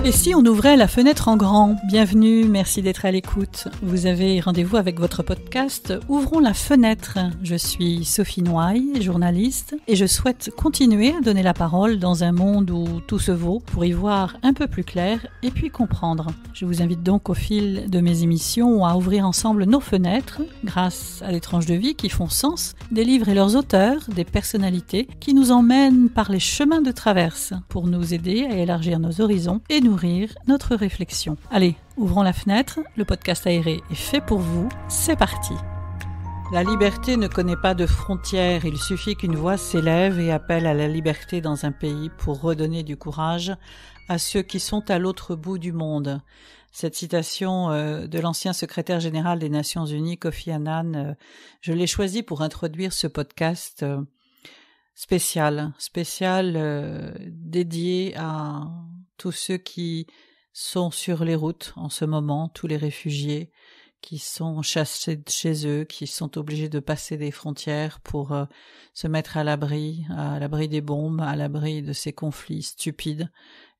Et si on ouvrait la fenêtre en grand? Bienvenue, merci d'être à l'écoute. Vous avez rendez-vous avec votre podcast Ouvrons la fenêtre. Je suis Sophie Noailles, journaliste, et je souhaite continuer à donner la parole dans un monde où tout se vaut pour y voir un peu plus clair et puis comprendre. Je vous invite donc au fil de mes émissions à ouvrir ensemble nos fenêtres grâce à des tranches de vie qui font sens, des livres et leurs auteurs, des personnalités qui nous emmènent par les chemins de traverse pour nous aider à élargir nos horizons et nourrir notre réflexion. Allez, ouvrons la fenêtre, le podcast aéré est fait pour vous, c'est parti. La liberté ne connaît pas de frontières, il suffit qu'une voix s'élève et appelle à la liberté dans un pays pour redonner du courage à ceux qui sont à l'autre bout du monde. Cette citation de l'ancien secrétaire général des Nations Unies, Kofi Annan, je l'ai choisie pour introduire ce podcast spécial dédié à tous ceux qui sont sur les routes en ce moment, tous les réfugiés qui sont chassés de chez eux, qui sont obligés de passer des frontières pour se mettre à l'abri des bombes, à l'abri de ces conflits stupides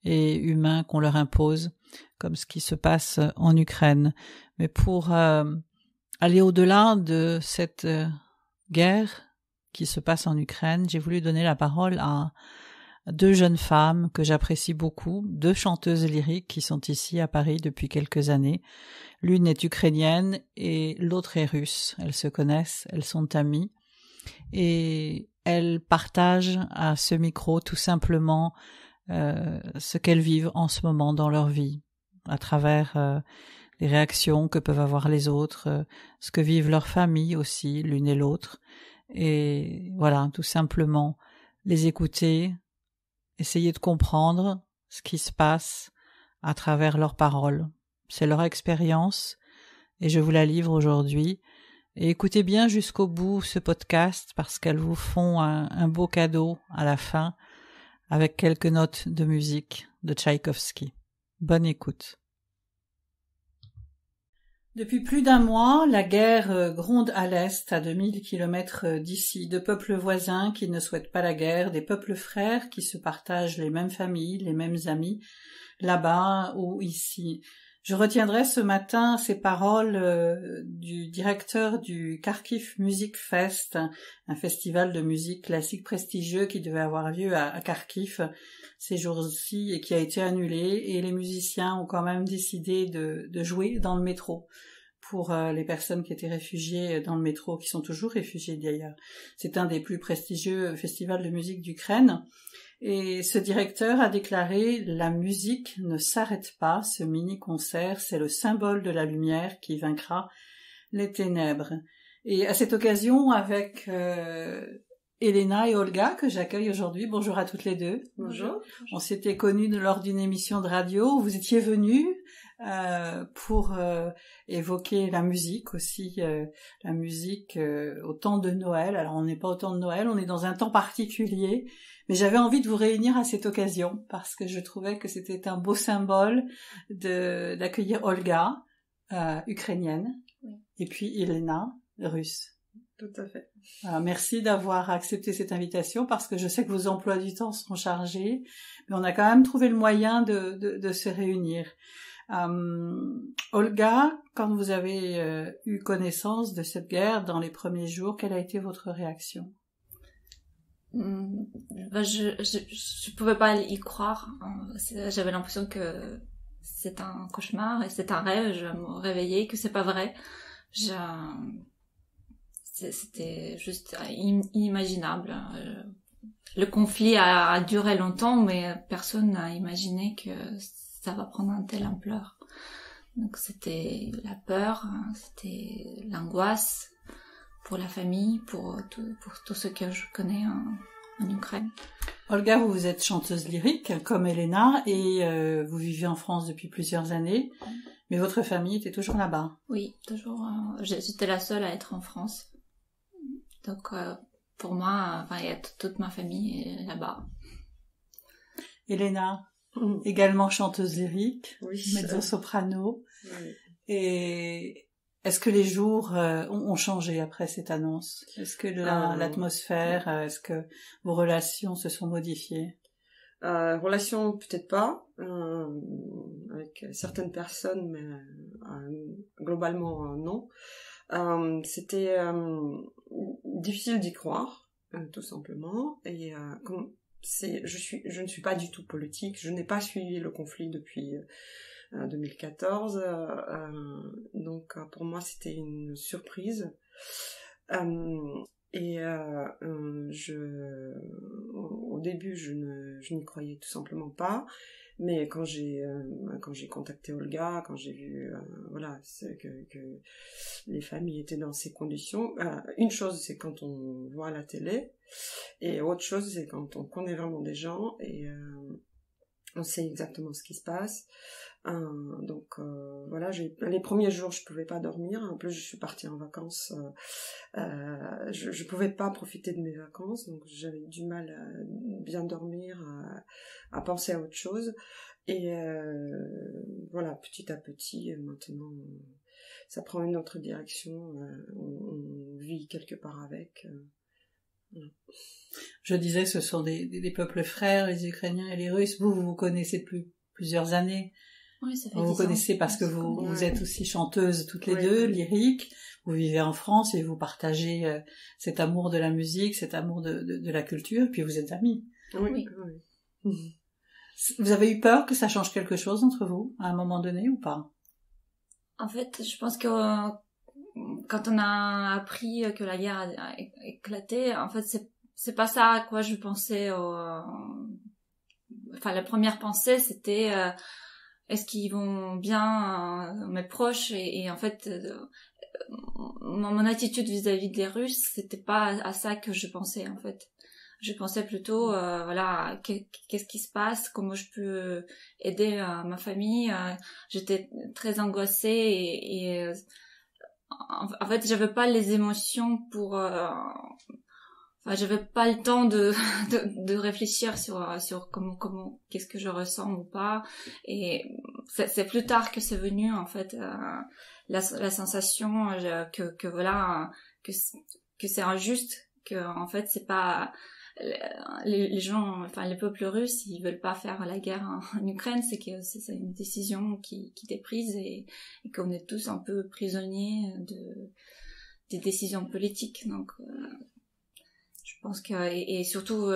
et humains qu'on leur impose, comme ce qui se passe en Ukraine. Mais pour aller au-delà de cette guerre qui se passe en Ukraine, j'ai voulu donner la parole à deux jeunes femmes que j'apprécie beaucoup, deux chanteuses lyriques qui sont ici à Paris depuis quelques années. L'une est ukrainienne et l'autre est russe. Elles se connaissent, elles sont amies et elles partagent à ce micro tout simplement ce qu'elles vivent en ce moment dans leur vie, à travers les réactions que peuvent avoir les autres, ce que vivent leurs familles aussi, l'une et l'autre. Et voilà, tout simplement les écouter, essayer de comprendre ce qui se passe à travers leurs paroles. C'est leur expérience et je vous la livre aujourd'hui. Et écoutez bien jusqu'au bout ce podcast parce qu'elles vous font un beau cadeau à la fin avec quelques notes de musique de Tchaïkovski. Bonne écoute. Depuis plus d'un mois, la guerre gronde à l'est, à 2000 kilomètres d'ici. Deux peuples voisins qui ne souhaitent pas la guerre, des peuples frères qui se partagent les mêmes familles, les mêmes amis, là-bas ou ici. Je retiendrai ce matin ces paroles du directeur du Kharkiv Music Fest, un festival de musique classique prestigieux qui devait avoir lieu à Kharkiv ces jours-ci et qui a été annulé, et les musiciens ont quand même décidé de jouer dans le métro pour les personnes qui étaient réfugiées dans le métro, qui sont toujours réfugiées d'ailleurs. C'est un des plus prestigieux festivals de musique d'Ukraine. Et ce directeur a déclaré « La musique ne s'arrête pas, ce mini-concert, c'est le symbole de la lumière qui vaincra les ténèbres. » Et à cette occasion, avec Elena et Olga, que j'accueille aujourd'hui, bonjour à toutes les deux. Bonjour. On s'était connus lors d'une émission de radio où vous étiez venus pour évoquer la musique aussi, la musique au temps de Noël. Alors on n'est pas au temps de Noël, on est dans un temps particulier, mais j'avais envie de vous réunir à cette occasion parce que je trouvais que c'était un beau symbole d'accueillir Olga, ukrainienne, oui. Et puis Elena, russe. Tout à fait. Alors, merci d'avoir accepté cette invitation parce que je sais que vos emplois du temps sont chargés, mais on a quand même trouvé le moyen de se réunir. Olga, quand vous avez eu connaissance de cette guerre dans les premiers jours, quelle a été votre réaction? Je pouvais pas y croire. J'avais l'impression que c'est un cauchemar et c'est un rêve. Je me réveillais, que c'est pas vrai. C'était juste inimaginable. Le conflit a duré longtemps, mais personne n'a imaginé que ça va prendre une telle ampleur. Donc c'était la peur, c'était l'angoisse pour la famille, pour tout ce que je connais en Ukraine. Olga, vous êtes chanteuse lyrique comme Elena et vous vivez en France depuis plusieurs années, mais votre famille était toujours là-bas. Oui, toujours. J'étais la seule à être en France. Donc pour moi, il y a toute ma famille là-bas. Elena, également chanteuse lyrique, oui, mezzo-soprano. Oui. Et Est-ce que les jours ont changé après cette annonce? Est-ce que l'atmosphère, est-ce que vos relations se sont modifiées? Relations peut-être pas, avec certaines personnes, mais globalement non. C'était difficile d'y croire, tout simplement. Et comme je ne suis pas du tout politique, je n'ai pas suivi le conflit depuis 2014, donc pour moi c'était une surprise. Au début je n'y croyais tout simplement pas, mais quand j'ai contacté Olga, quand j'ai vu c'est que les familles étaient dans ces conditions, une chose c'est quand on voit à la télé, et autre chose c'est quand on connaît vraiment des gens et on sait exactement ce qui se passe. Les premiers jours je pouvais pas dormir, en plus je suis partie en vacances, je pouvais pas profiter de mes vacances, donc j'avais du mal à bien dormir, à penser à autre chose, et petit à petit maintenant ça prend une autre direction, on vit quelque part avec. Je disais, ce sont des peuples frères, les Ukrainiens et les Russes. Vous connaissez depuis plusieurs années. Oui, ça fait vous 10 ans. Connaissez parce que vous êtes aussi chanteuses toutes les deux, lyriques. Vous vivez en France et vous partagez cet amour de la musique, cet amour de la culture, et puis vous êtes amies. Oui. Vous avez eu peur que ça change quelque chose entre vous, à un moment donné, ou pas? En fait, je pense que quand on a appris que la guerre a éclaté, en fait, c'est pas ça à quoi je pensais. Enfin, la première pensée, c'était est-ce qu'ils vont bien, mes proches, et en fait, mon attitude vis-à-vis des Russes, c'était pas à ça que je pensais, en fait. Je pensais plutôt, qu'est-ce qui se passe, comment je peux aider ma famille. J'étais très angoissée et en fait, j'avais pas les émotions pour. J'avais pas le temps de réfléchir sur comment qu'est-ce que je ressens ou pas. Et c'est plus tard que c'est venu en fait la sensation que c'est injuste, que en fait c'est pas les gens, enfin les peuples russes, ils veulent pas faire la guerre en Ukraine, c'est que c'est une décision qui est prise et qu'on est tous un peu prisonniers des décisions politiques. Donc je pense que et surtout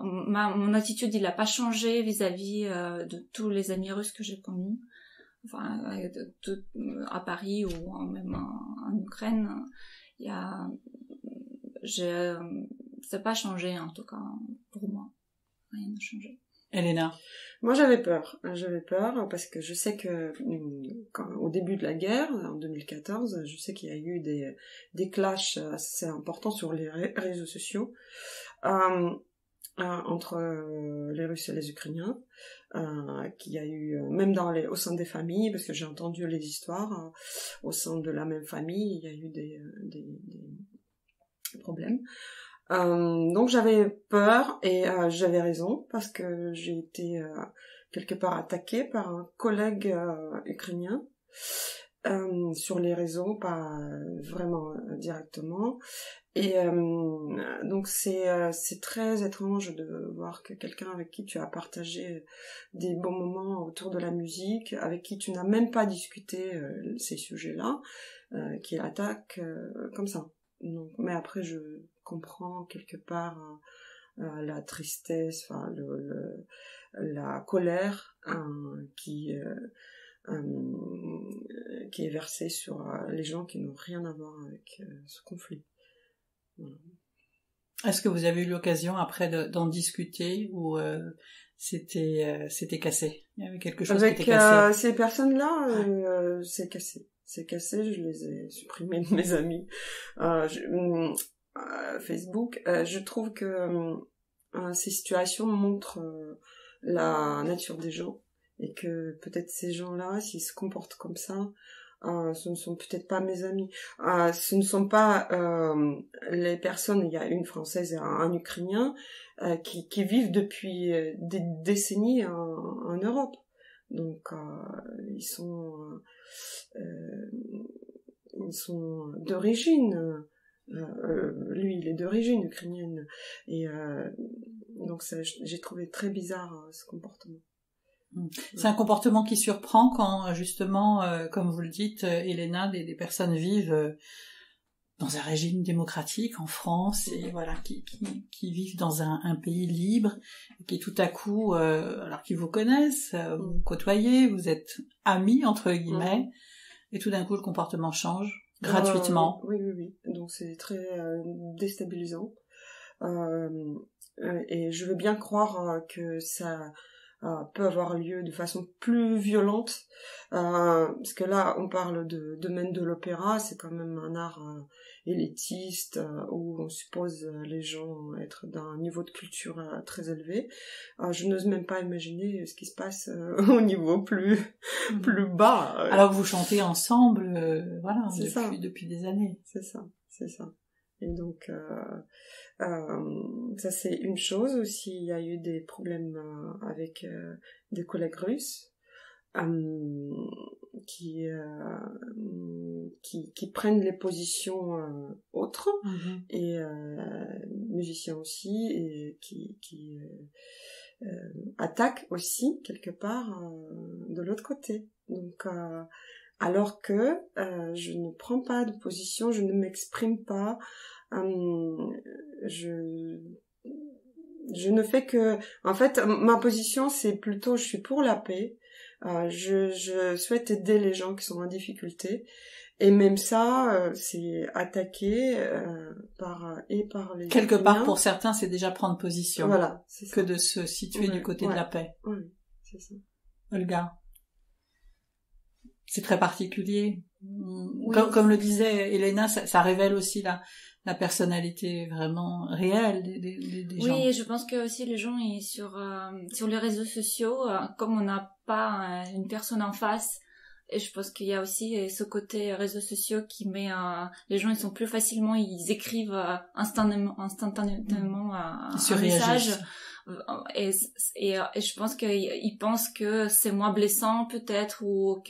mon attitude il a pas changé vis-à-vis de tous les amis russes que j'ai connus, à Paris ou même en Ukraine. Il y a ça n'a pas changé, en tout cas, pour moi. Rien n'a changé. Elena? Moi, j'avais peur parce que je sais que au début de la guerre, en 2014, je sais qu'il y a eu des clashs assez importants sur les réseaux sociaux entre les Russes et les Ukrainiens, qu'il y a eu même au sein des familles, parce que j'ai entendu les histoires, au sein de la même famille, il y a eu des problèmes. Donc j'avais peur et j'avais raison parce que j'ai été quelque part attaquée par un collègue ukrainien sur les réseaux, pas vraiment directement. Et donc c'est très étrange de voir que quelqu'un avec qui tu as partagé des bons moments autour de la musique, avec qui tu n'as même pas discuté ces sujets-là, qui attaque comme ça. Donc, mais après je comprends quelque part la tristesse, la colère qui est versée sur les gens qui n'ont rien à voir avec ce conflit. Voilà. Est-ce que vous avez eu l'occasion après d'en discuter ou c'était cassé? Il y avait quelque chose qui était cassé? Avec ces personnes-là, c'est cassé. C'est cassé, je les ai supprimés de mes amis. Facebook, je trouve que ces situations montrent la nature des gens et que peut-être ces gens-là, s'ils se comportent comme ça, ce ne sont peut-être pas mes amis. Ce ne sont pas les personnes, il y a une Française et un Ukrainien qui vivent depuis des décennies en Europe. Donc ils sont ils sont d'origine, lui il est d'origine ukrainienne, et donc j'ai trouvé très bizarre ce comportement. C'est un comportement qui surprend quand justement, comme vous le dites, Elena, des personnes vivent dans un régime démocratique en France, et voilà, qui vivent dans un pays libre, et qui tout à coup, alors qu'ils vous connaissent, vous côtoyez, vous êtes amis entre guillemets, et tout d'un coup le comportement change gratuitement. Oui. Donc c'est très déstabilisant. Et je veux bien croire que ça peut avoir lieu de façon plus violente, parce que là on parle de domaine de l'opéra, c'est quand même un art élitiste, où on suppose les gens être d'un niveau de culture très élevé. Je n'ose même pas imaginer ce qui se passe au niveau plus bas. Alors que vous chantez ensemble, voilà, depuis des années. C'est ça. Et donc, ça c'est une chose aussi. Il y a eu des problèmes avec des collègues russes qui prennent les positions autres, et musiciens aussi, et qui attaquent aussi quelque part de l'autre côté. Donc alors que je ne prends pas de position, je ne m'exprime pas, je ne fais que... En fait, ma position, c'est plutôt, je suis pour la paix, je souhaite aider les gens qui sont en difficulté, et même ça, c'est attaqué par les quelque Ukrainiens. part, pour certains, c'est déjà prendre position. Voilà, c'est ça. Que de se situer du côté de la paix. Oui, c'est ça. Olga, c'est très particulier. Oui. Comme le disait Elena, ça révèle aussi la personnalité vraiment réelle des gens. Oui, je pense que aussi les gens sur les réseaux sociaux, comme on n'a pas une personne en face, et je pense qu'il y a aussi ce côté réseaux sociaux qui met les gens, ils sont plus facilement, ils écrivent instantanément un message. Et je pense qu'ils pensent que c'est moins blessant peut-être, ou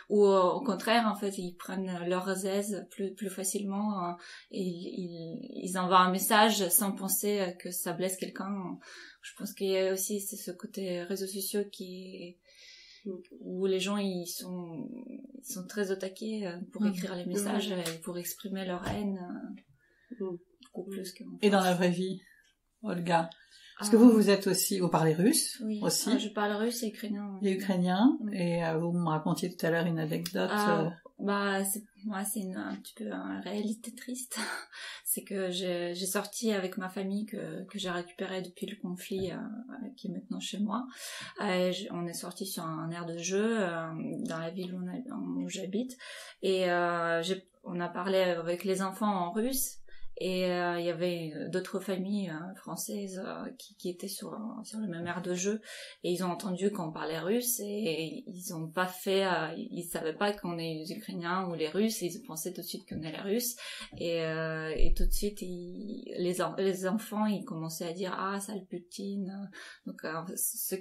au contraire, en fait, ils prennent leurs aises plus facilement, et ils envoient un message sans penser que ça blesse quelqu'un. Je pense qu'il y a aussi ce côté réseaux sociaux où les gens ils sont très au taquet pour écrire les messages et pour exprimer leur haine beaucoup plus que. Et dans la vraie vie, Olga, parce que vous êtes aussi, vous parlez russe aussi. Je parle russe et ukrainien. Et ukrainien, et vous me racontiez tout à l'heure une anecdote. C'est un petit peu une réalité triste. C'est que j'ai sorti avec ma famille que j'ai récupérée depuis le conflit qui est maintenant chez moi. On est sorti sur un aire de jeu dans la ville où j'habite, et on a parlé avec les enfants en russe. Et il y avait d'autres familles françaises qui étaient sur le même aire de jeu, et ils ont entendu qu'on parlait russe, et ils ont pas fait, ils savaient pas qu'on est les Ukrainiens ou les Russes, et ils pensaient tout de suite qu'on est les Russes, et tout de suite les enfants ils commençaient à dire sale Poutine. Donc ça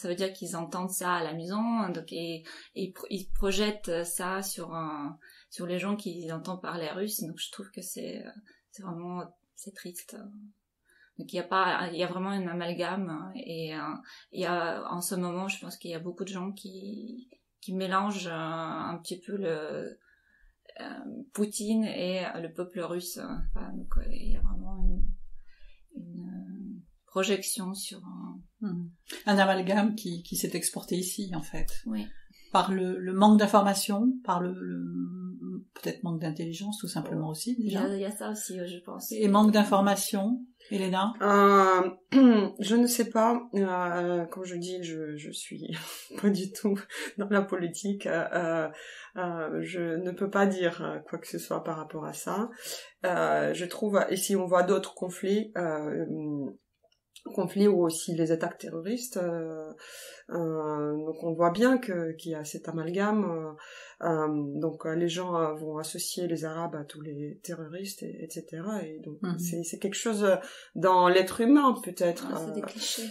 veut dire qu'ils entendent ça à la maison, donc ils projettent ça sur les gens qui entendent parler russe. Donc je trouve que c'est vraiment, c'est triste. Donc il y a vraiment un amalgame, et il y a, en ce moment, je pense qu'il y a beaucoup de gens qui mélangent un petit peu le Poutine et le peuple russe. Donc il y a vraiment une projection sur un amalgame qui s'est exporté ici, en fait. Oui. Par le manque d'information, par le peut-être manque d'intelligence, tout simplement aussi, déjà. Il y a ça aussi, je pense. Et manque d'information, Elena? Je ne sais pas. Comme je dis, je suis pas du tout dans la politique. Je ne peux pas dire quoi que ce soit par rapport à ça. Je trouve, et si on voit d'autres conflits ou aussi les attaques terroristes, donc on voit bien qu'il y a cet amalgame Donc les gens vont associer les Arabes à tous les terroristes, etc. Et donc c'est quelque chose dans l'être humain peut-être. C'est des clichés.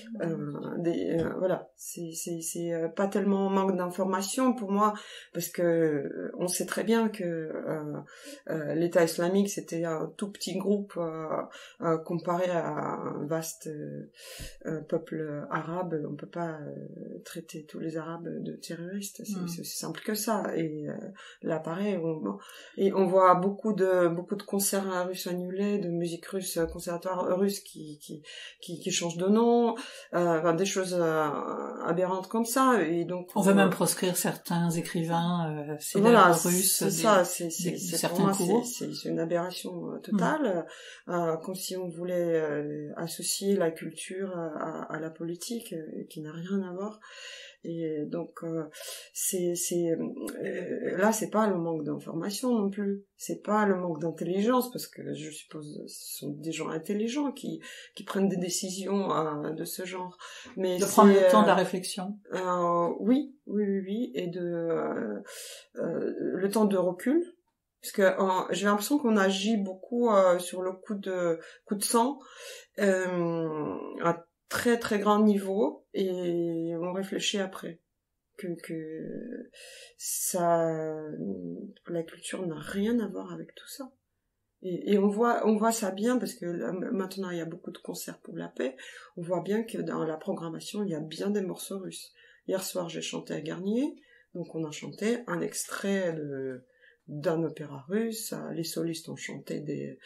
Voilà, c'est pas tellement manque d'information pour moi, parce que on sait très bien que l'État islamique c'était un tout petit groupe comparé à un vaste peuple arabe. On peut pas traiter tous les Arabes de terroristes, c'est aussi simple que ça. Et là pareil, on voit beaucoup de concerts russes annulés, de musique russe, conservatoire russe qui changent de nom, des choses aberrantes comme ça. Et donc on veut même proscrire certains écrivains russes, c'est ça, c'est certains cours. C'est une aberration totale, comme si on voulait associer la culture à la politique, qui n'a rien à voir. Et donc là c'est pas le manque d'information non plus, c'est pas le manque d'intelligence, parce que je suppose ce sont des gens intelligents qui prennent des décisions de ce genre, mais de prendre le temps de la réflexion. Oui, et de le temps de recul, parce que j'ai l'impression qu'on agit beaucoup sur le coup de sang, à très très grand niveau, et on réfléchit après que ça, la culture n'a rien à voir avec tout ça. Et on voit ça bien, parce que maintenant il y a beaucoup de concerts pour la paix. On voit bien que dans la programmation il y a bien des morceaux russes. Hier soir j'ai chanté à Garnier, donc on a chanté un extrait d'un opéra russe, les solistes ont chanté des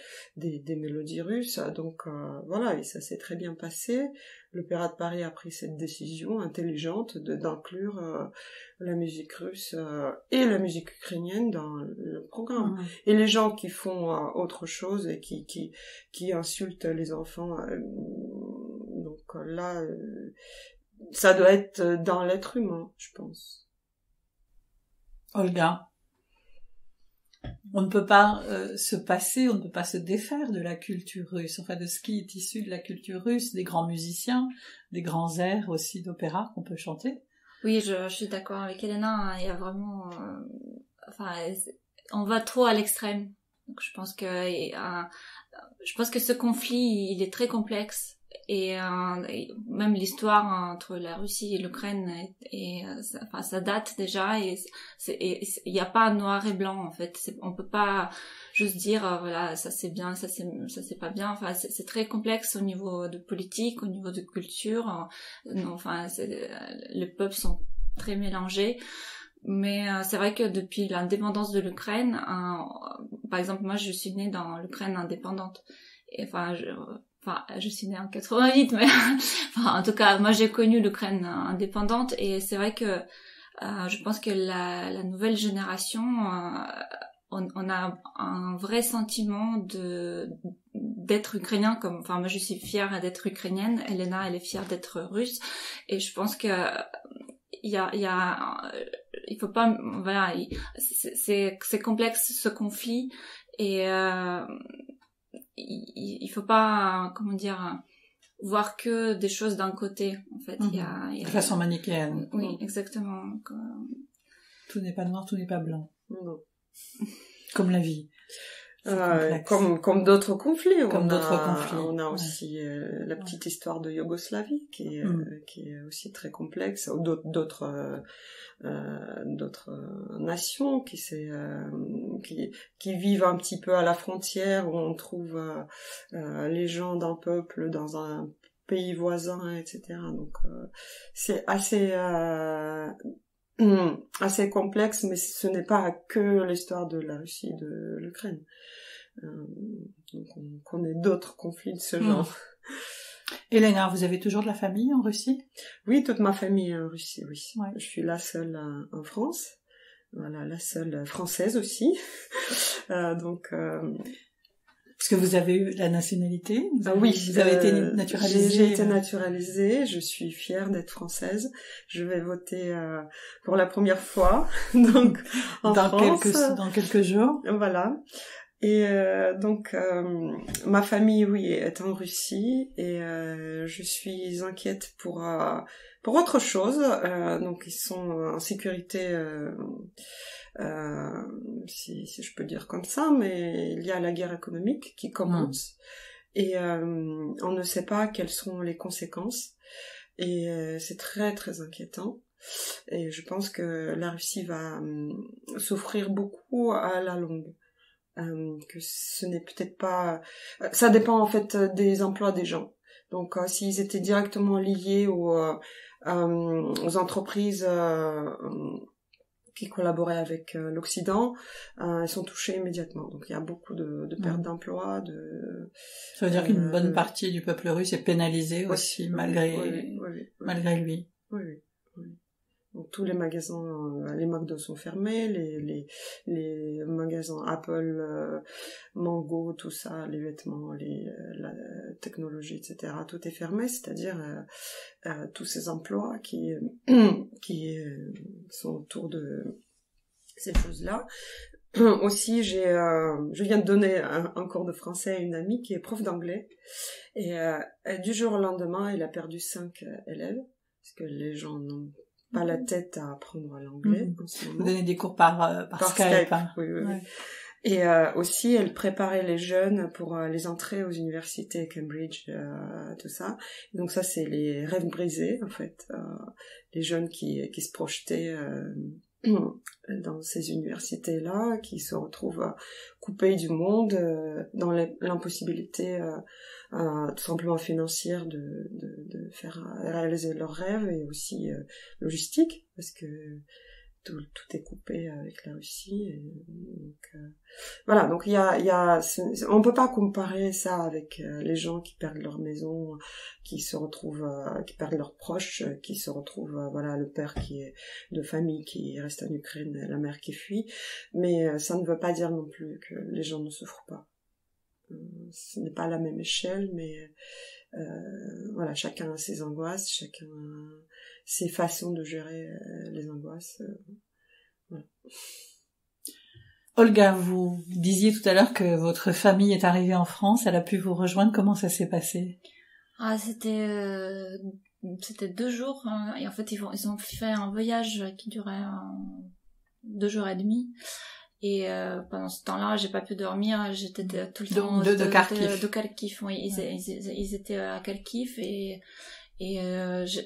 mélodies russes, donc voilà, et ça s'est très bien passé. L'Opéra de Paris a pris cette décision intelligente d'inclure la musique russe et la musique ukrainienne dans le programme. Et les gens qui font autre chose et qui insultent les enfants, donc là, ça doit être dans l'être humain, je pense. Olga, on ne peut pas se passer, on ne peut pas se défaire de la culture russe, enfin de ce qui est issu de la culture russe, des grands musiciens, des grands airs aussi d'opéra qu'on peut chanter. Oui, je suis d'accord avec Elena, il y a vraiment... on va trop à l'extrême. Donc je pense que ce conflit, il est très complexe. Et même l'histoire entre la Russie et l'Ukraine ça date déjà, et il y a pas un noir et blanc en fait. On peut pas juste dire voilà, ça c'est bien, ça c'est pas bien. Enfin c'est très complexe au niveau de politique, au niveau de culture. Les peuples sont très mélangés. Mais c'est vrai que depuis l'indépendance de l'Ukraine, par exemple moi je suis née dans l'Ukraine indépendante, et je suis née en 88, mais en tout cas, moi j'ai connu l'Ukraine indépendante, et c'est vrai que je pense que la nouvelle génération, on a un vrai sentiment d'être ukrainien, moi je suis fière d'être ukrainienne, Elena elle est fière d'être russe, et je pense que il faut pas, voilà, c'est complexe ce conflit, et il faut pas, voir que des choses d'un côté, en fait. Il y a de façon manichéenne. Oui, exactement. Tout n'est pas noir, tout n'est pas blanc. Non. Comme la vie. Comme d'autres conflits. On a aussi la petite histoire de Yougoslavie qui est aussi très complexe, ou d'autres nations qui vivent un petit peu à la frontière, où on trouve les gens d'un peuple dans un pays voisin, etc. Donc c'est assez complexe, mais ce n'est pas que l'histoire de la Russie et de l'Ukraine. Donc on connaît d'autres conflits de ce genre. Elena, vous avez toujours de la famille en Russie? Oui, toute ma famille est en Russie, oui. Ouais. Je suis la seule en France. Voilà, la seule française aussi. Parce que vous avez eu la nationalité? Vous avez été naturalisée? J'ai été naturalisée, je suis fière d'être française. Je vais voter pour la première fois, donc en France. Dans quelques jours. Voilà. Et ma famille, est en Russie, et je suis inquiète pour autre chose. Donc ils sont en sécurité si je peux dire comme ça, mais il y a la guerre économique qui commence et on ne sait pas quelles seront les conséquences et c'est très très inquiétant. Et je pense que la Russie va souffrir beaucoup à la longue. Que ce n'est peut-être pas... Ça dépend en fait des emplois des gens. Donc s'ils étaient directement liés aux entreprises qui collaboraient avec l'Occident, ils sont touchés immédiatement. Donc il y a beaucoup de pertes d'emplois. Ça veut dire qu'une bonne partie du peuple russe est pénalisée aussi, malgré lui. Oui. Donc, tous les magasins, les McDo sont fermés, les magasins Apple, Mango, tout ça, les vêtements, la technologie, etc. Tout est fermé, c'est-à-dire tous ces emplois qui sont autour de ces choses-là. Aussi, je viens de donner un cours de français à une amie qui est prof d'anglais et du jour au lendemain, elle a perdu 5 élèves parce que les gens n'ont pas la tête à apprendre l'anglais en ce moment. Vous donnez des cours par Skype. Hein. Oui. Et aussi, elle préparait les jeunes pour les entrées aux universités, Cambridge, tout ça. Donc ça, c'est les rêves brisés, en fait. Les jeunes qui se projetaient dans ces universités-là, qui se retrouvent coupés du monde, dans l'impossibilité tout simplement financière de faire réaliser leurs rêves et aussi logistique, parce que tout est coupé avec la Russie. Et donc, voilà, donc on peut pas comparer ça avec les gens qui perdent leur maison, qui se retrouvent, qui perdent leurs proches, qui se retrouvent, voilà, le père qui est de famille qui reste en Ukraine, la mère qui fuit. Mais ça ne veut pas dire non plus que les gens ne souffrent pas. Ce n'est pas la même échelle, mais voilà, chacun a ses angoisses, chacun a ses façons de gérer les angoisses. Voilà. Olga, vous disiez tout à l'heure que votre famille est arrivée en France, elle a pu vous rejoindre, comment ça s'est passé? C'était 2 jours, hein, et en fait ils ont fait un voyage qui durait 2 jours et demi. Et pendant ce temps-là, j'ai pas pu dormir. J'étais tout le temps de Kharkiv. De Kharkiv. Oui, ils étaient à Kharkiv et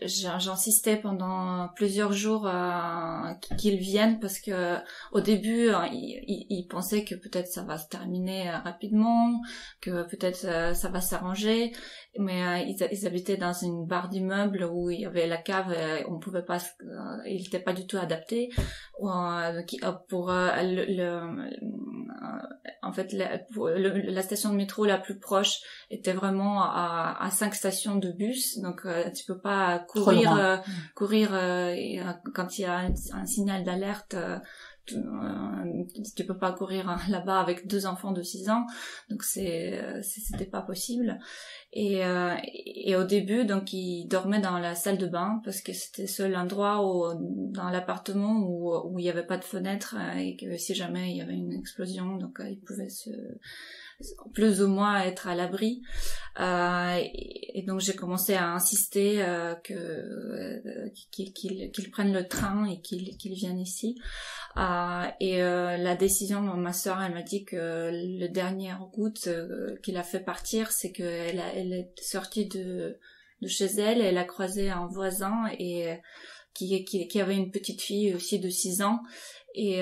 j'insistais pendant plusieurs jours qu'ils viennent parce que au début ils pensaient que peut-être ça va se terminer rapidement, que peut-être ça va s'arranger, mais ils habitaient dans une barre d'immeuble où il y avait la cave et on pouvait pas, il était pas du tout adapté pour en fait la station de métro la plus proche était vraiment à 5 stations de bus, donc tu peux pas courir quand il y a un signal d'alerte. Tu peux pas courir là-bas avec 2 enfants de 6 ans, donc c'était pas possible. Et au début, donc ils dormaient dans la salle de bain parce que c'était le seul endroit dans l'appartement où il y avait pas de fenêtre et que si jamais il y avait une explosion, donc ils pouvaient plus ou moins être à l'abri. Et donc j'ai commencé à insister qu'ils prennent le train et qu'ils viennent ici. La décision, ma sœur, elle m'a dit que le dernier goutte qu'il a fait partir, c'est qu'elle est sortie de chez elle, elle a croisé un voisin et qui avait une petite fille aussi de 6 ans. Et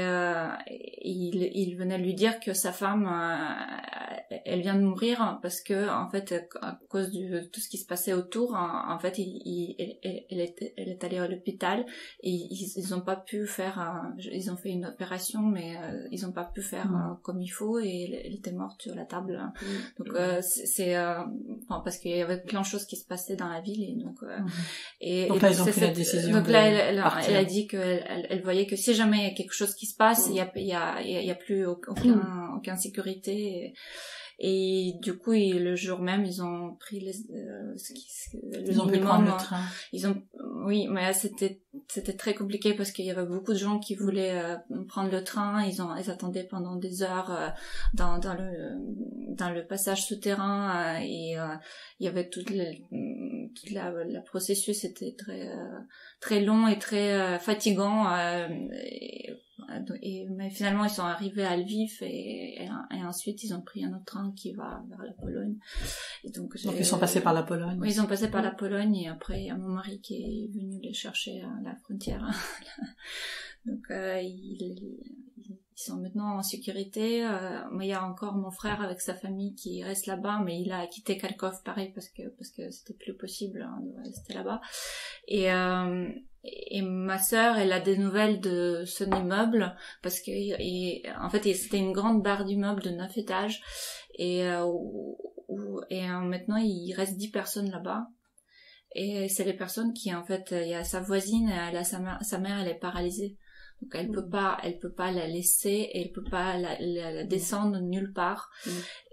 il venait lui dire que sa femme elle vient de mourir parce que en fait à cause de tout ce qui se passait autour, en fait elle est allée à l'hôpital et ils ont pas pu faire ils ont fait une opération mais ils ont pas pu faire comme il faut et elle était morte sur la table. Donc c'est parce qu'il y avait plein de choses qui se passaient dans la ville et donc donc là ils ont pris la décision. Donc là elle a dit qu'elle voyait que si jamais il y a quelque chose qui se passe, il y a plus aucune sécurité et du coup le jour même ils ont pris le minimum. Pu prendre le train. Oui, mais c'était très compliqué parce qu'il y avait beaucoup de gens qui voulaient prendre le train, ils attendaient pendant des heures dans le passage souterrain et il y avait toute la processus était très très long et très fatigant mais finalement ils sont arrivés à Lviv et ensuite ils ont pris un autre train qui va vers la Pologne. Et donc ils sont passés par la Pologne. Oui, ils sont passés par la Pologne et après il y a mon mari qui est venu les chercher à la frontière. Donc ils sont maintenant en sécurité. Mais il y a encore mon frère avec sa famille qui reste là-bas, mais il a quitté Kharkov pareil parce que c'était plus possible de rester là-bas. Et ma sœur, elle a des nouvelles de son immeuble parce que en fait c'était une grande barre d'immeuble de 9 étages et maintenant il reste 10 personnes là-bas. Et c'est les personnes qui, en fait, il y a sa voisine, elle a sa mère, elle est paralysée. Donc elle peut pas la laisser, et elle peut pas la descendre nulle part.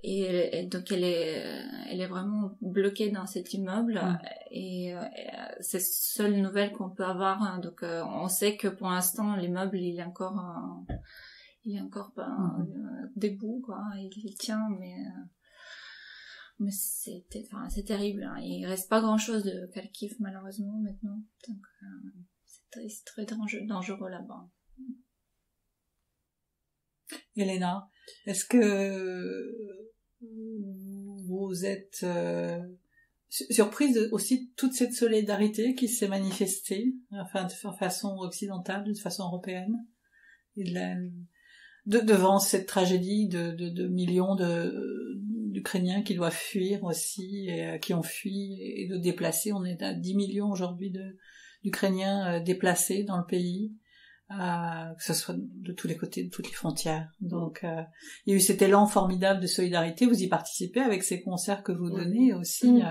Et donc elle est vraiment bloquée dans cet immeuble. Et c'est la seule nouvelle qu'on peut avoir. Hein. Donc on sait que pour l'instant l'immeuble il est encore debout, quoi. Il tient, mais c'est terrible. Hein. Il reste pas grand chose de Kharkiv malheureusement maintenant. Donc c'est très dangereux là-bas. Elena, est-ce que vous êtes surprise aussi de toute cette solidarité qui s'est manifestée, enfin de façon occidentale, de façon européenne, et devant cette tragédie de millions d'Ukrainiens qui doivent fuir aussi, et qui ont fui et de déplacés. On est à 10 millions aujourd'hui d'Ukrainiens déplacés dans le pays, que ce soit de tous les côtés, de toutes les frontières. Donc, il y a eu cet élan formidable de solidarité. Vous y participez avec ces concerts que vous donnez aussi.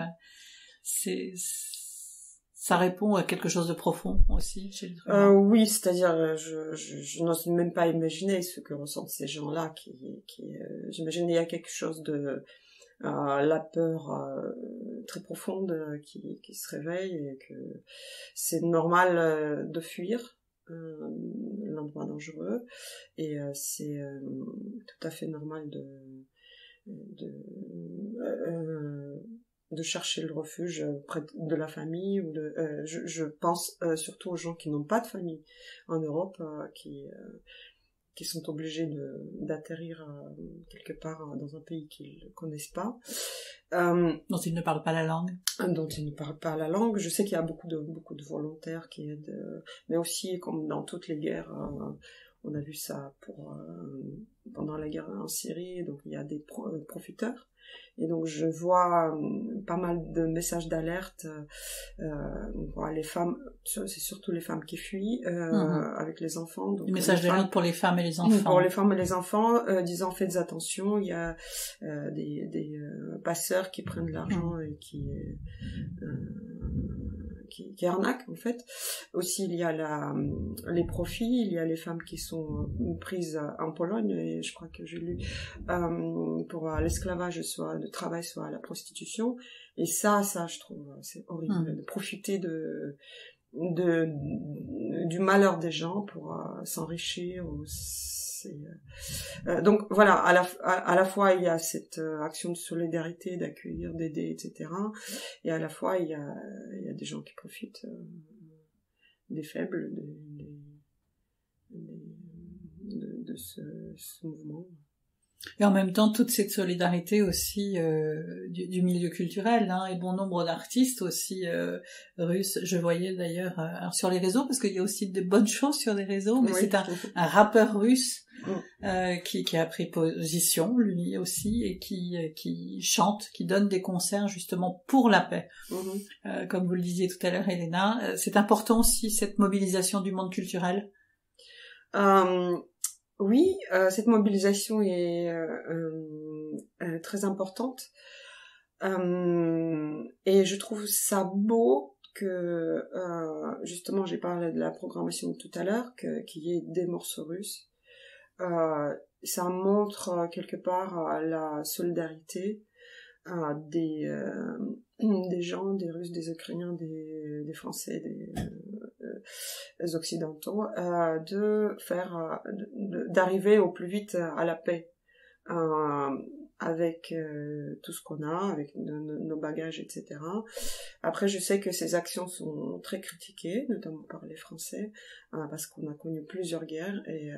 Ça répond à quelque chose de profond aussi chez les humains. Oui, c'est-à-dire, je n'ose même pas imaginer ce que ressentent ces gens-là. J'imagine il y a quelque chose de la peur très profonde qui se réveille et que c'est normal de fuir l'endroit dangereux et c'est tout à fait normal de chercher le refuge près de la famille ou je pense surtout aux gens qui n'ont pas de famille en Europe qui sont obligés d'atterrir quelque part dans un pays qu'ils ne connaissent pas. Dont ils ne parlent pas la langue. Dont ils ne parlent pas la langue. Je sais qu'il y a beaucoup de volontaires qui aident, mais aussi, comme dans toutes les guerres, on a vu ça pendant la guerre en Syrie, donc il y a des profiteurs. Et donc je vois pas mal de messages d'alerte. Les femmes, c'est surtout les femmes qui fuient avec les enfants. Donc, les messages d'alerte pour les femmes et les enfants. Pour les femmes et les enfants, disant faites attention. Il y a des passeurs qui prennent de l'argent et qui arnaquent en fait. Aussi il y a les profits, il y a les femmes qui sont prises en Pologne et je crois que j'ai lu pour l'esclavage soit de travail soit à la prostitution et ça je trouve c'est horrible de profiter du malheur des gens pour s'enrichir donc voilà à la fois il y a cette action de solidarité d'accueillir d'aider etc et à la fois il y a des gens qui profitent des faibles de ce mouvement. Et en même temps, toute cette solidarité aussi du milieu culturel, et bon nombre d'artistes aussi russes. Je voyais d'ailleurs sur les réseaux, parce qu'il y a aussi de bonnes choses sur les réseaux, mais c'est un rappeur russe qui a pris position, lui aussi, et qui chante, qui donne des concerts justement pour la paix. Comme vous le disiez tout à l'heure, Elena, c'est important aussi cette mobilisation du monde culturel. Oui, cette mobilisation est très importante et je trouve ça beau que justement j'ai parlé de la programmation tout à l'heure qu'il y ait des morceaux russes. Ça montre quelque part la solidarité des gens, des Russes, des Ukrainiens, des Français, des Occidentaux, d'arriver au plus vite à la paix. avec tout ce qu'on a, avec nos bagages, etc. Après, je sais que ces actions sont très critiquées, notamment par les Français, parce qu'on a connu plusieurs guerres, et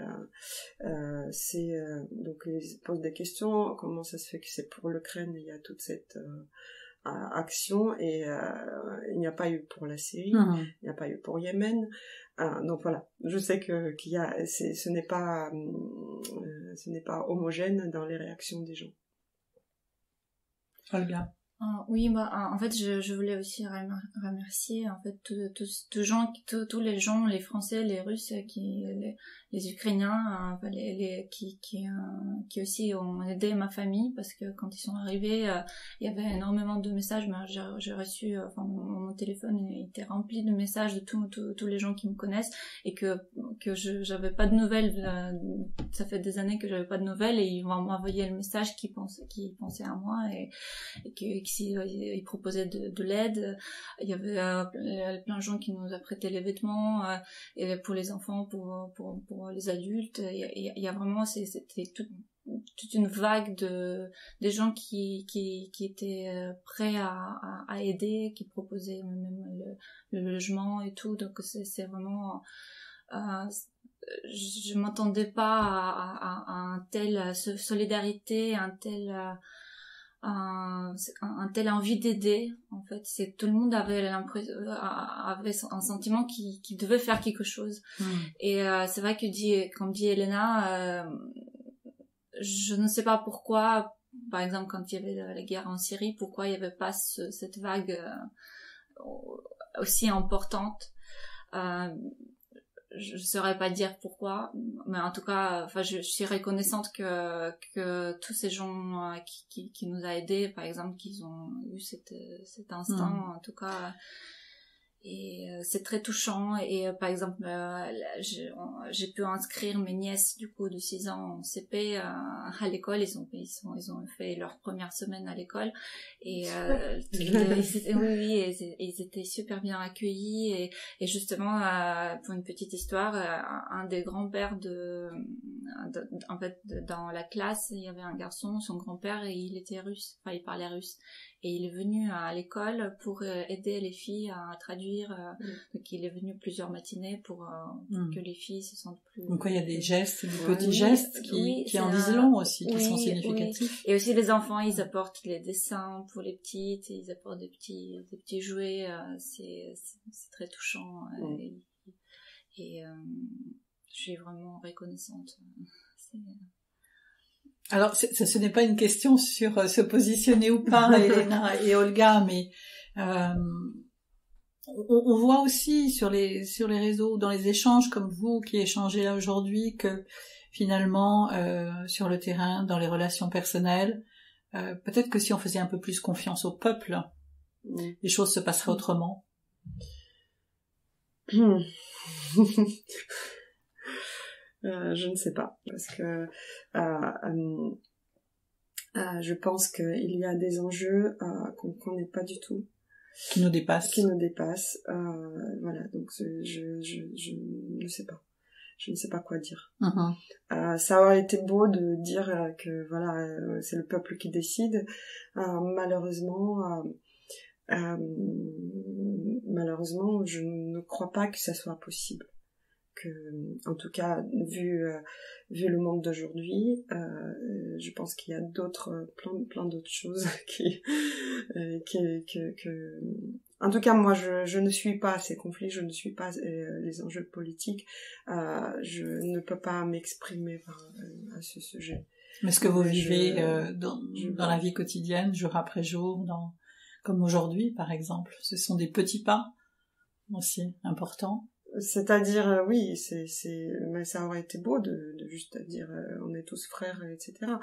donc ils posent des questions. Comment ça se fait que c'est pour l'Ukraine, il y a toute cette action, et il n'y a pas eu pour la Syrie, il n'y a pas eu pour Yémen. Donc voilà, je sais qu'il y a, ce n'est pas homogène dans les réactions des gens. Olga. Oui, en fait, je voulais aussi remercier en fait tous les gens, les Français, les Russes, les Ukrainiens, qui aussi ont aidé ma famille, parce que quand ils sont arrivés, il y avait énormément de messages. Mais j'ai reçu, mon téléphone était rempli de messages de tous les gens qui me connaissent, et que j'avais pas de nouvelles. Ça fait des années que j'avais pas de nouvelles, et ils vont m'envoyer le message qui pensaient à moi, et ils proposaient de l'aide. Il y avait plein de gens qui nous a prêté les vêtements, et pour les enfants, pour les adultes. Il y a vraiment, c'était toute une vague des gens qui étaient prêts à aider, qui proposaient même le logement et tout. Donc c'est vraiment je m'attendais pas à un tel solidarité, un tel envie d'aider. En fait, c'est tout le monde avait l'impression, avait un sentiment qu'il devait faire quelque chose. Et c'est vrai que comme dit Elena, je ne sais pas pourquoi, par exemple quand il y avait la guerre en Syrie, pourquoi il n'y avait pas cette vague aussi importante. Je saurais pas dire pourquoi, mais en tout cas, je suis reconnaissante que tous ces gens qui nous a aidés, par exemple, qu'ils ont eu cet instant, en tout cas, et c'est très touchant. Et par exemple, j'ai pu inscrire mes nièces du coup de 6 ans en CP à l'école. Ils ont fait leur première semaine à l'école, et ils étaient super bien accueillis. Et justement, pour une petite histoire, un des grands-pères en fait, dans la classe, il y avait un garçon, son grand-père, et il était russe, il parlait russe, et il est venu à l'école pour aider les filles à traduire. Donc il est venu plusieurs matinées pour que les filles se sentent plus... Donc il y a des gestes, des petits gestes qui en disent long aussi, qui sont significatifs. Et aussi les enfants, ils apportent les dessins pour les petites, ils apportent des petits jouets, c'est très touchant. Et je suis vraiment reconnaissante. Alors, ce n'est pas une question sur se positionner ou pas, Elena et Olga, mais on voit aussi sur les réseaux, dans les échanges comme vous qui échangez là aujourd'hui, que finalement, sur le terrain, dans les relations personnelles, peut-être que si on faisait un peu plus confiance au peuple, les choses se passeraient autrement. Je ne sais pas, parce que je pense qu'il y a des enjeux qu'on ne connaît pas du tout, qui nous dépassent. Voilà, donc je ne sais pas. Je ne sais pas quoi dire. Ça aurait été beau de dire que voilà, c'est le peuple qui décide. Malheureusement, je ne crois pas que ça soit possible. En tout cas, vu le monde d'aujourd'hui, je pense qu'il y a plein d'autres choses en tout cas, moi, je ne suis pas ces conflits, je ne suis pas les enjeux politiques, je ne peux pas m'exprimer à ce sujet. Mais ce que vous vivez dans la vie quotidienne, jour après jour, comme aujourd'hui, par exemple, ce sont des petits pas aussi importants. C'est-à-dire, oui, mais ça aurait été beau de juste dire, on est tous frères, etc.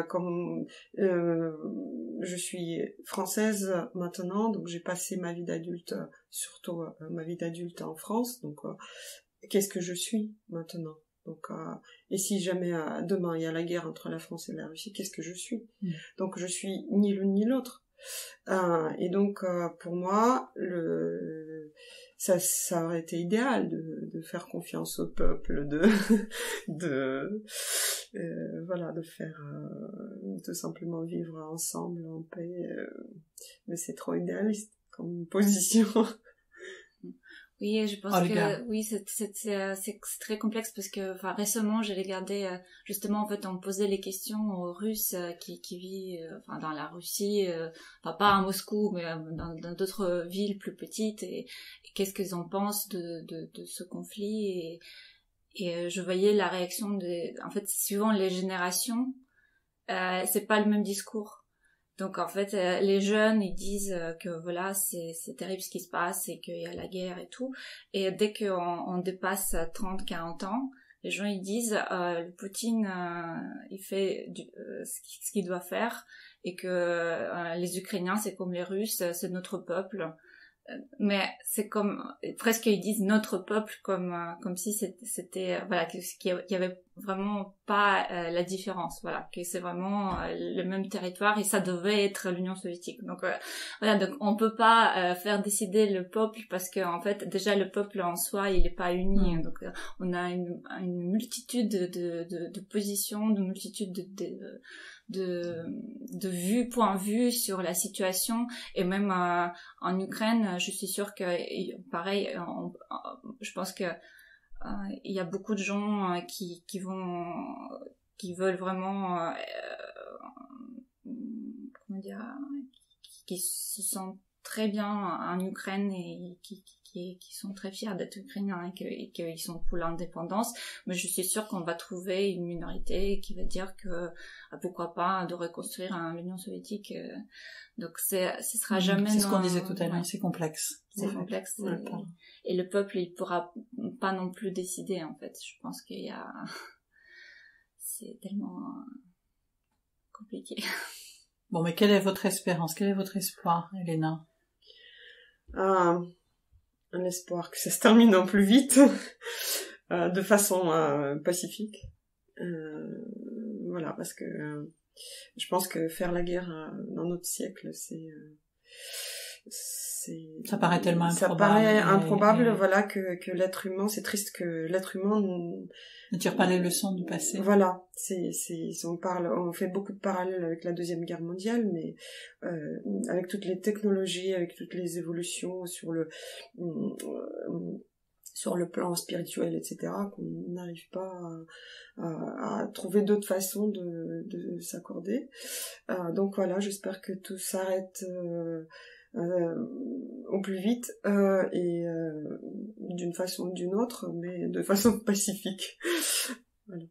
Comme je suis française maintenant, donc j'ai passé ma vie d'adulte, surtout ma vie d'adulte en France. Donc, qu'est-ce que je suis maintenant? Donc, et si jamais demain il y a la guerre entre la France et la Russie, qu'est-ce que je suis? Donc, je suis ni l'une ni l'autre. Et donc, pour moi, ça aurait été idéal de faire confiance au peuple, voilà, de faire tout simplement vivre ensemble en paix, mais c'est trop idéaliste comme position. Oui, je pense que oui, c'est très complexe parce que enfin récemment j'ai regardé justement en fait on posait les questions aux Russes qui vivent enfin dans la Russie, enfin pas à Moscou mais dans d'autres villes plus petites et qu'est-ce qu'ils en pensent de ce conflit et je voyais la réaction en fait suivant les générations c'est pas le même discours. Donc en fait, les jeunes ils disent que voilà c'est terrible ce qui se passe et qu'il y a la guerre et tout. Et dès qu'on dépasse 30-40 ans, les gens ils disent le Poutine il fait ce qu'il doit faire et que les Ukrainiens c'est comme les Russes, c'est notre peuple. Mais c'est comme presque ils disent notre peuple comme si c'était voilà qu'il y avait vraiment pas la différence, voilà, que c'est vraiment le même territoire et ça devait être l'Union soviétique. Donc voilà, donc on peut pas faire décider le peuple parce que en fait déjà le peuple en soi il est pas uni. Donc on a une multitude de positions, de multitude de vues, points de vue sur la situation et même en Ukraine, je suis sûre que pareil, je pense que il y a beaucoup de gens qui veulent vraiment comment dire, qui se sentent très bien en Ukraine et qui sont très fiers d'être ukrainiens et qu'ils sont pour l'indépendance, mais je suis sûre qu'on va trouver une minorité qui va dire que pourquoi pas de reconstruire l'Union soviétique. Donc ce sera jamais. C'est ce qu'on disait tout à l'heure, c'est complexe. C'est complexe et le peuple il pourra pas non plus décider en fait. Je pense qu'il y a c'est tellement compliqué. Bon, mais quelle est votre espérance, quel est votre espoir, Elena? Un espoir que ça se termine en plus vite, de façon pacifique. Voilà, parce que je pense que faire la guerre dans notre siècle, ça paraît tellement improbable. Ça paraît improbable, voilà, que l'être humain, c'est triste que l'être humain ne tire pas les leçons du passé. Voilà, on fait beaucoup de parallèles avec la Deuxième Guerre mondiale, mais avec toutes les technologies, avec toutes les évolutions sur le plan spirituel, etc., qu'on n'arrive pas à trouver d'autres façons de s'accorder. Donc voilà, j'espère que tout s'arrête au plus vite et d'une façon ou d'une autre, mais de façon pacifique. Voilà.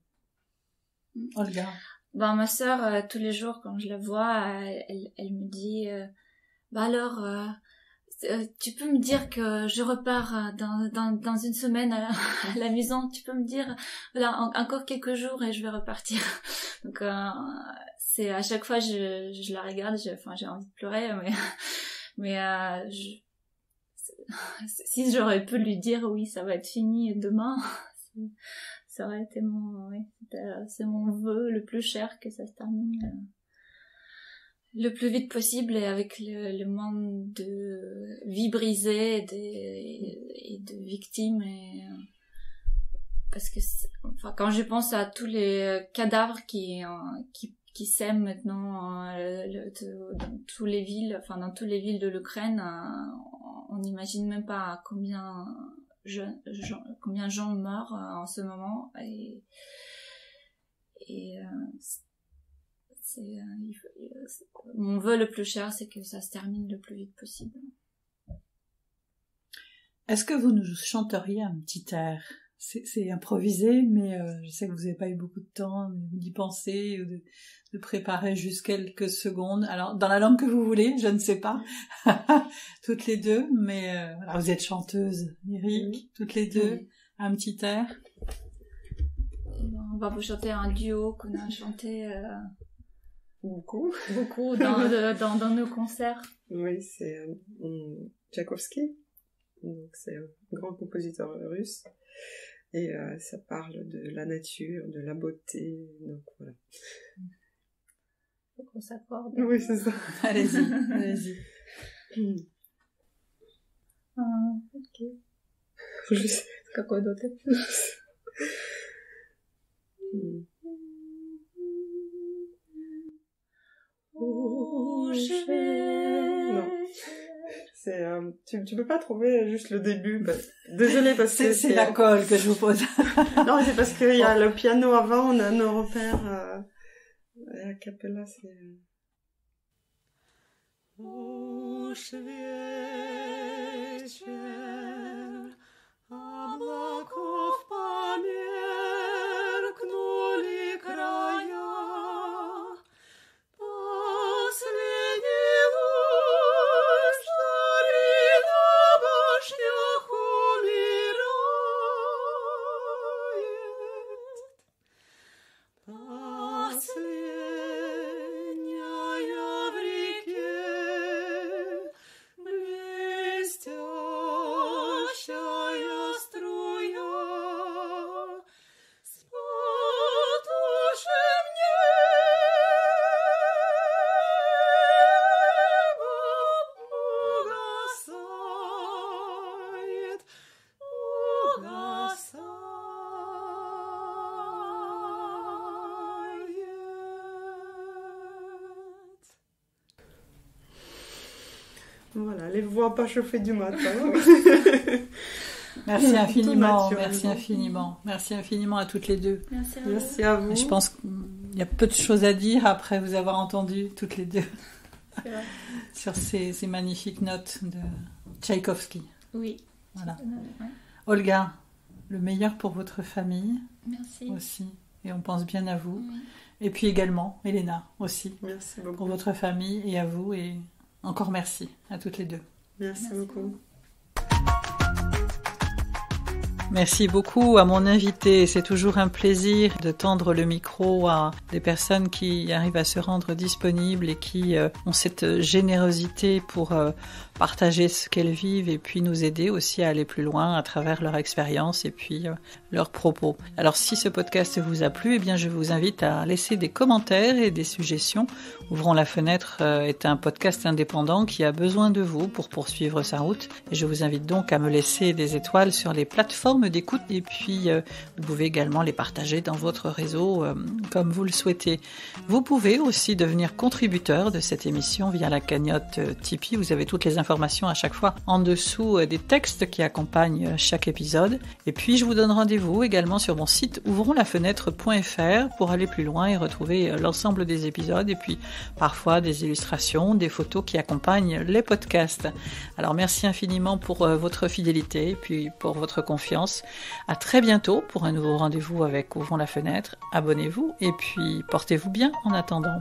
Olga. Ben, ma sœur, tous les jours quand je la vois, elle me dit bah alors tu peux me dire que je repars dans une semaine à la maison, tu peux me dire voilà encore quelques jours et je vais repartir. Donc c'est à chaque fois je la regarde, j'ai envie de pleurer, mais si j'aurais pu lui dire oui ça va être fini demain, ça aurait été c'est mon vœu le plus cher que ça se termine le plus vite possible et avec le moins de vies brisées et de victimes parce que quand je pense à tous les cadavres qui sèment maintenant dans toutes les villes de l'Ukraine, on n'imagine même pas combien de gens meurent en ce moment et mon vœu le plus cher, c'est que ça se termine le plus vite possible. Est-ce que vous nous chanteriez un petit air? C'est improvisé, mais je sais que vous n'avez pas eu beaucoup de temps d'y penser ou de préparer juste quelques secondes. Alors, dans la langue que vous voulez, je ne sais pas, toutes les deux, mais alors vous êtes chanteuse lyrique, toutes les deux, un petit air. On va vous chanter un duo qu'on a chanté beaucoup dans nos concerts. Oui, c'est Tchaïkovski, donc c'est un grand compositeur russe. Et ça parle de la nature, de la beauté, donc voilà. Faut qu'on s'accorde. Oui, c'est ça. Allez-y. Ok. Je sais. Какой доты? Non. C'est, tu peux pas trouver juste le début. Désolée parce que c'est la colle que je vous pose. Non, c'est parce qu'il y a le piano avant, on a nos repères. Et a cappella, c'est. Уж вечер, облаков померкнули края, последний луч зари на башнях умирает. Последняя в реке блестящая струя с потухшим небом угасает. Voilà, les voix pas chauffées du matin. Merci infiniment, merci infiniment. Merci infiniment à toutes les deux. Merci à vous. Je pense qu'il y a peu de choses à dire après vous avoir entendu toutes les deux sur ces magnifiques notes de Tchaïkovski. Oui. Voilà. Ouais. Olga, le meilleur pour votre famille. Merci. Aussi. Et on pense bien à vous. Oui. Et puis également, Elena aussi. Merci beaucoup. Pour votre famille et à vous. Et encore merci à toutes les deux. Merci beaucoup. Merci beaucoup à mon invité. C'est toujours un plaisir de tendre le micro à des personnes qui arrivent à se rendre disponibles et qui ont cette générosité pour partager ce qu'elles vivent et puis nous aider aussi à aller plus loin à travers leur expérience et puis leurs propos. Alors si ce podcast vous a plu, eh bien je vous invite à laisser des commentaires et des suggestions. Ouvrons la fenêtre est un podcast indépendant qui a besoin de vous pour poursuivre sa route. Et je vous invite donc à me laisser des étoiles sur les plateformes d'écoute et puis vous pouvez également les partager dans votre réseau comme vous le souhaitez. Vous pouvez aussi devenir contributeur de cette émission via la cagnotte Tipeee. Vous avez toutes les informations à chaque fois en dessous des textes qui accompagnent chaque épisode. Et puis je vous donne rendez-vous également sur mon site ouvronslafenêtre.fr pour aller plus loin et retrouver l'ensemble des épisodes et puis parfois des illustrations, des photos qui accompagnent les podcasts. Alors merci infiniment pour votre fidélité et puis pour votre confiance. À très bientôt pour un nouveau rendez-vous avec Ouvrons la fenêtre. Abonnez-vous et puis portez-vous bien en attendant.